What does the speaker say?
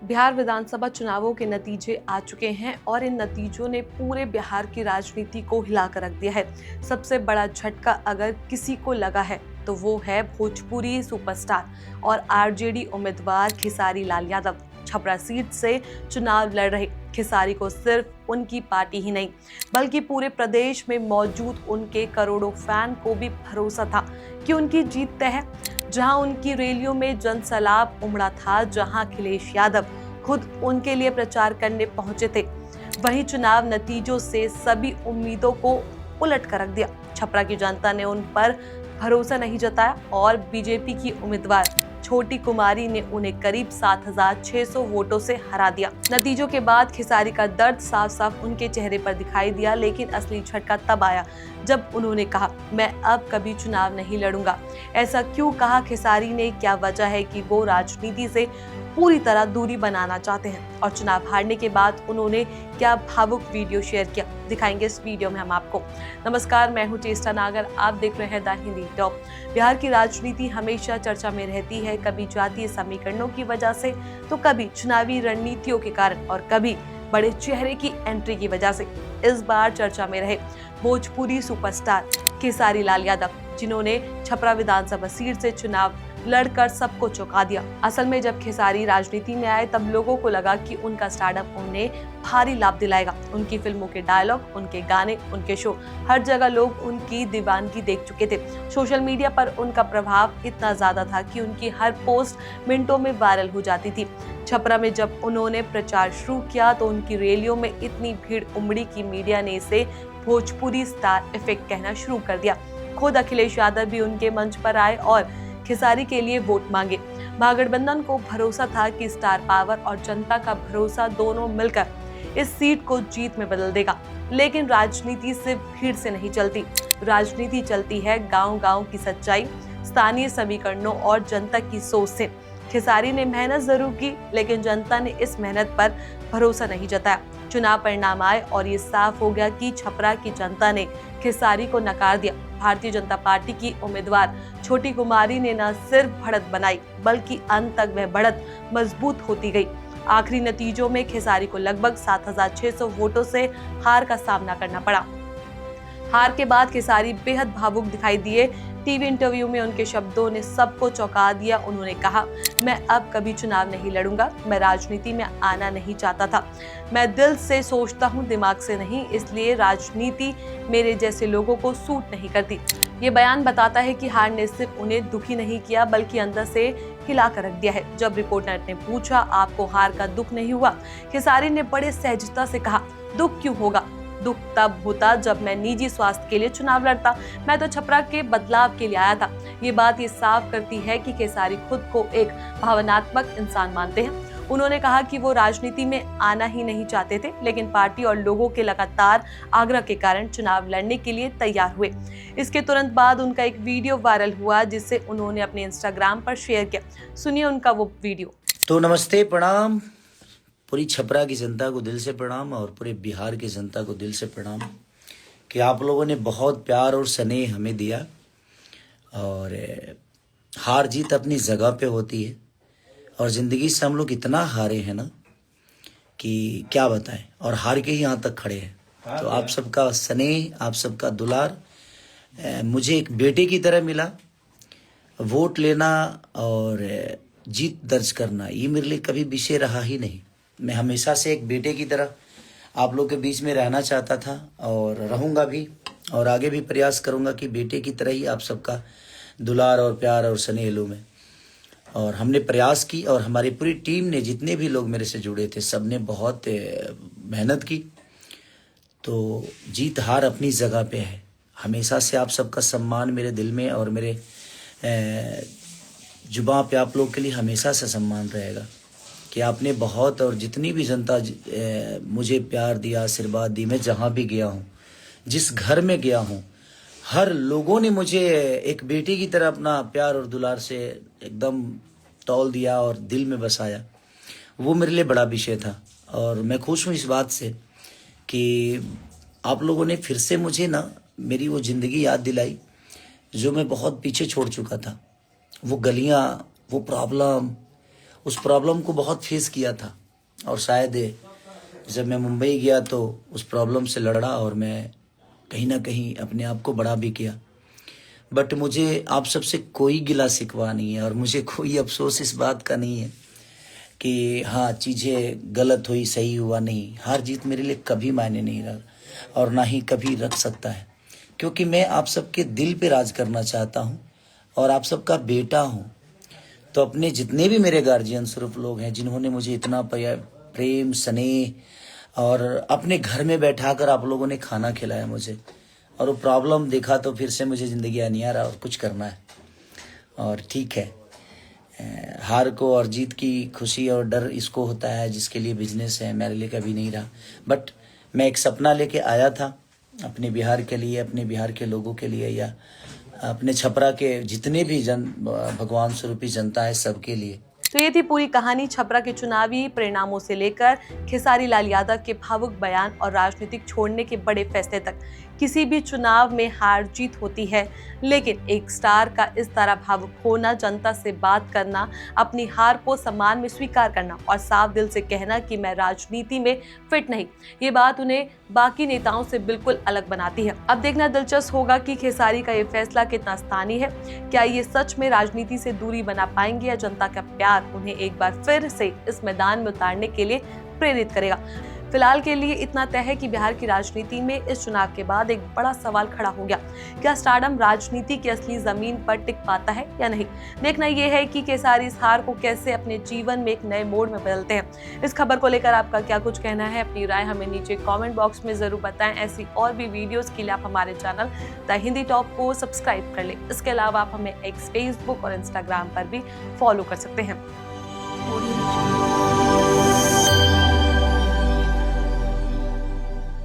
बिहार विधानसभा चुनावों के नतीजे आ चुके हैं और इन नतीजों ने पूरे बिहार की राजनीति को हिलाकर रख दिया है। सबसे बड़ा झटका अगर किसी को लगा है तो वो है भोजपुरी सुपरस्टार और आरजेडी उम्मीदवार खेसारी लाल यादव। छपरा सीट से चुनाव लड़ रहे खेसारी को सिर्फ उनकी पार्टी ही नहीं बल्कि पूरे प्रदेश में मौजूद उनके करोड़ों फैन को भी भरोसा था कि उनकी जीत तय है। जहां उनकी रैलियों में जनसैलाब उमड़ा था, जहां अखिलेश यादव खुद उनके लिए प्रचार करने पहुंचे थे, वहीं चुनाव नतीजों से सभी उम्मीदों को उलट कर रख दिया। छपरा की जनता ने उन पर भरोसा नहीं जताया और बीजेपी की उम्मीदवार छोटी कुमारी ने उन्हें करीब 7,600 वोटों से हरा दिया। नतीजों के बाद खेसारी का दर्द साफ साफ उनके चेहरे पर दिखाई दिया, लेकिन असली झटका तब आया जब उन्होंने कहा, मैं अब कभी चुनाव नहीं लड़ूंगा। ऐसा क्यों कहा खेसारी ने? क्या वजह है कि वो राजनीति से पूरी तरह दूरी बनाना चाहते हैं? और चुनाव हारने के बाद उन्होंने क्या भावुक वीडियो शेयर किया, दिखाएंगे इस वीडियो में हम आपको। नमस्कार, मैं हूं चेष्टा नागर, आप देख रहे हैं द हिंदी टॉप। बिहार की राजनीति हमेशा चर्चा में रहती है, कभी जातीय समीकरणों की वजह से, तो कभी चुनावी रणनीतियों के कारण और कभी बड़े चेहरे की एंट्री की वजह से। इस बार चर्चा में रहे भोजपुरी सुपरस्टार खेसारी लाल यादव, जिन्होंने छपरा विधानसभा सीट से चुनाव लड़कर सबको चौंका दिया। असल में जब खेसारी राजनीति में आए तब लोगों को लगा कि उनका स्टार्टअप उन्हें भारी लाभ दिलाएगा। उनकी फिल्मों के डायलॉग, उनके गाने, उनके शो, हर जगह लोग उनकी दीवानगी देख चुके थे। सोशल मीडिया पर उनका प्रभाव इतना ज्यादा था कि उनकी हर पोस्ट मिनटों में वायरल हो जाती थी। छपरा में जब उन्होंने प्रचार शुरू किया तो उनकी रैलियों में इतनी भीड़ उमड़ी कि मीडिया ने इसे भोजपुरी स्टार इफेक्ट कहना शुरू कर दिया। खुद अखिलेश यादव भी उनके मंच पर आए और खेसारी के लिए वोट मांगे। महागठबंधन को भरोसा था कि स्टार पावर और जनता का भरोसा दोनों मिलकर इस सीट को जीत में बदल देगा। लेकिन राजनीति सिर्फ भीड़ से नहीं चलती, राजनीति चलती है गांव-गांव की सच्चाई, स्थानीय समीकरणों और जनता की सोच से। खेसारी ने मेहनत जरूर की, लेकिन जनता ने इस मेहनत पर भरोसा नहीं जताया। चुनाव परिणाम आए और ये साफ हो गया कि छपरा की जनता ने खेसारी को नकार दिया। भारतीय जनता पार्टी की उम्मीदवार छोटी कुमारी ने न सिर्फ बढ़त बनाई बल्कि अंत तक वह बढ़त मजबूत होती गई। आखिरी नतीजों में खेसारी को लगभग 7,600 वोटों से हार का सामना करना पड़ा। हार के बाद खेसारी बेहद भावुक दिखाई दिए। टीवी इंटरव्यू में उनके शब्दों ने सबको चौंका दिया। उन्होंने कहा, मैं अब कभी चुनाव नहीं लड़ूंगा, मैं राजनीति में आना नहीं चाहता था, मैं दिल से सोचता हूं, दिमाग से नहीं, इसलिए राजनीति मेरे जैसे लोगों को सूट नहीं करती। ये बयान बताता है कि हार ने सिर्फ उन्हें दुखी नहीं किया बल्कि अंदर से हिला कर रख दिया है। जब रिपोर्टर ने पूछा, आपको हार का दुख नहीं हुआ? खेसारी ने बड़े सहजता से कहा, दुख क्यों होगा? दुख तब होता जब मैं निजी स्वास्थ्य के लिए चुनाव लड़ता, मैं तो छपरा के बदलाव के लिए आया था। ये बात ये साफ करती है कि खेसारी खुद को एक भावनात्मक इंसान मानते हैं। उन्होंने कहा कि वो राजनीति में आना ही नहीं चाहते थे, लेकिन पार्टी और लोगों के लगातार आग्रह के कारण चुनाव लड़ने के लिए तैयार हुए। इसके तुरंत बाद उनका एक वीडियो वायरल हुआ जिसे उन्होंने अपने इंस्टाग्राम पर शेयर किया। सुनिए उनका वो वीडियो। तो नमस्ते, प्रणाम। पूरी छपरा की जनता को दिल से प्रणाम और पूरे बिहार की जनता को दिल से प्रणाम कि आप लोगों ने बहुत प्यार और स्नेह हमें दिया। और हार जीत अपनी जगह पे होती है और ज़िंदगी से हम लोग इतना हारे हैं ना कि क्या बताएं, और हार के ही यहाँ तक खड़े हैं। तो आप सबका स्नेह, आप सबका दुलार मुझे एक बेटे की तरह मिला। वोट लेना और जीत दर्ज करना ये मेरे लिए कभी विषय रहा ही नहीं। मैं हमेशा से एक बेटे की तरह आप लोग के बीच में रहना चाहता था और रहूँगा भी, और आगे भी प्रयास करूँगा कि बेटे की तरह ही आप सबका दुलार और प्यार और स्नेह लूँ मैं। और हमने प्रयास की और हमारी पूरी टीम ने, जितने भी लोग मेरे से जुड़े थे, सब ने बहुत मेहनत की। तो जीत हार अपनी जगह पे है। हमेशा से आप सबका सम्मान मेरे दिल में और मेरे जुबां पे आप लोग के लिए हमेशा से सम्मान रहेगा कि आपने बहुत, और जितनी भी जनता मुझे प्यार दिया, आशीर्वाद दी, मैं जहाँ भी गया हूँ, जिस घर में गया हूँ, हर लोगों ने मुझे एक बेटे की तरह अपना प्यार और दुलार से एकदम तौल दिया और दिल में बसाया। वो मेरे लिए बड़ा विषय था और मैं खुश हूँ इस बात से कि आप लोगों ने फिर से मुझे ना मेरी वो ज़िंदगी याद दिलाई जो मैं बहुत पीछे छोड़ चुका था। वो गलियाँ, वो प्रॉब्लम, उस प्रॉब्लम को बहुत फेस किया था। और शायद जब मैं मुंबई गया तो उस प्रॉब्लम से लड़ा और मैं कहीं ना कहीं अपने आप को बड़ा भी किया। बट मुझे आप सबसे कोई गिला शिकवा नहीं है और मुझे कोई अफसोस इस बात का नहीं है कि हाँ चीज़ें गलत हुई, सही हुआ नहीं। हार जीत मेरे लिए कभी मायने नहीं रहा और ना ही कभी रख सकता है, क्योंकि मैं आप सबके दिल पे राज करना चाहता हूँ और आप सबका बेटा हूँ। तो अपने जितने भी मेरे गार्जियन स्वरूप लोग हैं जिन्होंने मुझे इतना प्रेम स्नेह और अपने घर में बैठाकर आप लोगों ने खाना खिलाया मुझे, और वो प्रॉब्लम देखा तो फिर से मुझे ज़िंदगी आनी आ रहा और कुछ करना है। और ठीक है, हार को और जीत की खुशी और डर इसको होता है जिसके लिए बिजनेस है, मेरे लिए कभी नहीं रहा। बट मैं एक सपना लेके आया था अपने बिहार के लिए, अपने बिहार के लोगों के लिए, या अपने छपरा के जितने भी भगवान स्वरूपी जनता है सबके लिए। तो ये थी पूरी कहानी छपरा के चुनावी परिणामों से लेकर खेसारी लाल यादव के भावुक बयान और राजनीतिक छोड़ने के बड़े फैसले तक। किसी भी चुनाव में हार जीत होती है, लेकिन एक स्टार का इस तरह भावुक होना, जनता से बात करना, अपनी हार को सम्मान में स्वीकार करना और साफ दिल से कहना कि मैं राजनीति में फिट नहीं, ये बात उन्हें बाकी नेताओं से बिल्कुल अलग बनाती है। अब देखना दिलचस्प होगा कि खेसारी का ये फैसला कितना स्थानीय है। क्या ये सच में राजनीति से दूरी बना पाएंगे या जनता का प्यार उन्हें एक बार फिर से इस मैदान में उतारने के लिए प्रेरित करेगा। फिलहाल के लिए इतना तय है कि बिहार की राजनीति में इस चुनाव के बाद एक बड़ा सवाल खड़ा हो गया, क्या स्टारडम राजनीति की असली जमीन पर टिक पाता है या नहीं। देखना यह है कि खेसारी इस हार को कैसे अपने जीवन में एक नए मोड़ में बदलते हैं। इस खबर को लेकर आपका क्या कुछ कहना है, अपनी राय हमें नीचे कमेंट बॉक्स में जरूर बताएं। ऐसी और भी वीडियोस के लिए आप हमारे चैनल द हिंदी टॉप को सब्सक्राइब कर लें। इसके अलावा आप हमें एक्स, फेसबुक और इंस्टाग्राम पर भी फॉलो कर सकते हैं।